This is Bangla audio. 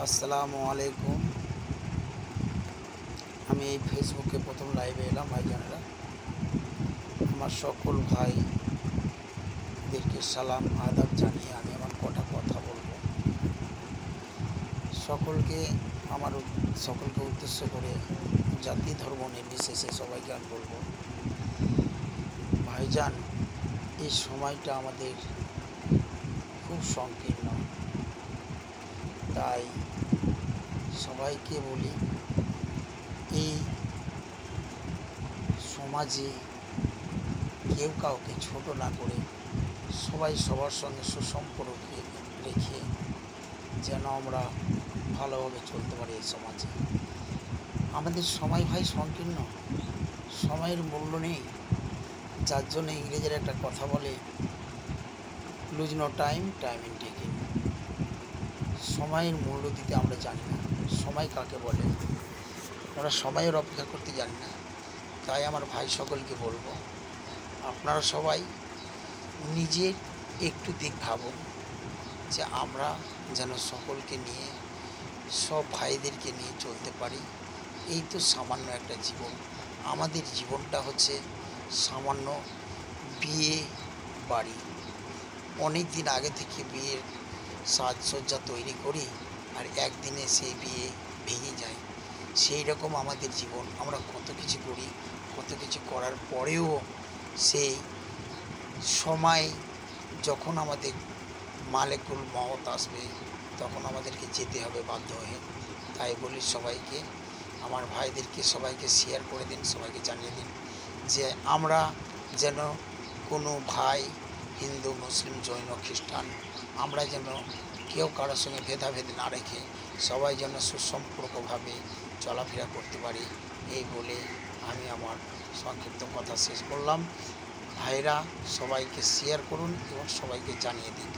আসসালামু আলাইকুম। আমি এই ফেসবুকে প্রথম লাইভে এলাম ভাইজানেরা। আমার সকল ভাইদেরকে সালাম আদাব জানিয়ে আমি আমার কটা কথা বলবো। সকলকে সকলকে উদ্দেশ্য করে জাতি ধর্ম নির্বিশেষে সবাইকে আমি বলবো, ভাইজান, এই সময়টা আমাদের খুব সংকীর্ণ। তাই সবাইকে বলি, এই সমাজে কেউ কাউকে ছোট না করে সবাই সবার সঙ্গে সুসম্পর্ক রেখে যেন আমরা ভালোভাবে চলতে পারি। এই সমাজে আমাদের সময় ভাই সংকীর্ণ, সময়ের মূল্য নেই। যার জন্য ইংরেজের একটা কথা বলে, lose no time, time in taking. সময়ের মূল্য দিতে আমরা জানি না, সময় কাকে বলে আমরা সময়ের অপেক্ষা করতে জানি না। তাই আমার ভাই সকলকে বলবো, আপনারা সবাই নিজের একটু দিক ভাবুন যে আমরা যেন সকলকে নিয়ে, সব ভাইদেরকে নিয়ে চলতে পারি। এই তো সামান্য একটা জীবন। আমাদের জীবনটা হচ্ছে সামান্য বিয়ে বাড়ি। অনেক দিন আগে থেকে বিয়ের সাজসজ্জা তৈরি করি, আর একদিনে সেই বিয়ে ভেঙে যায়। সেই রকম আমাদের জীবন। আমরা কত কিছু করি, কত কিছু করার পরেও সেই সময় যখন আমাদের মালেকুল মওত আসবে, তখন আমাদেরকে যেতে হবে বাধ্য হয়ে। তাই বলি সবাইকে, আমার ভাইদেরকে সবাইকে শেয়ার করে দিন, সবাইকে জানিয়ে দিন যে আমরা যেন কোনো ভাই হিন্দু, মুসলিম, জৈন, খ্রিস্টান, আমরা যেন কেউ কারোর সঙ্গে ভেদাভেদ না রেখে সবাই যেন সুসম্পর্কভাবে চলাফেরা করতে পারি। এই বলে আমি আমার সংক্ষিপ্ত কথা শেষ করলাম। ভাইরা সবাইকে শেয়ার করুন এবং সবাইকে জানিয়ে দিন।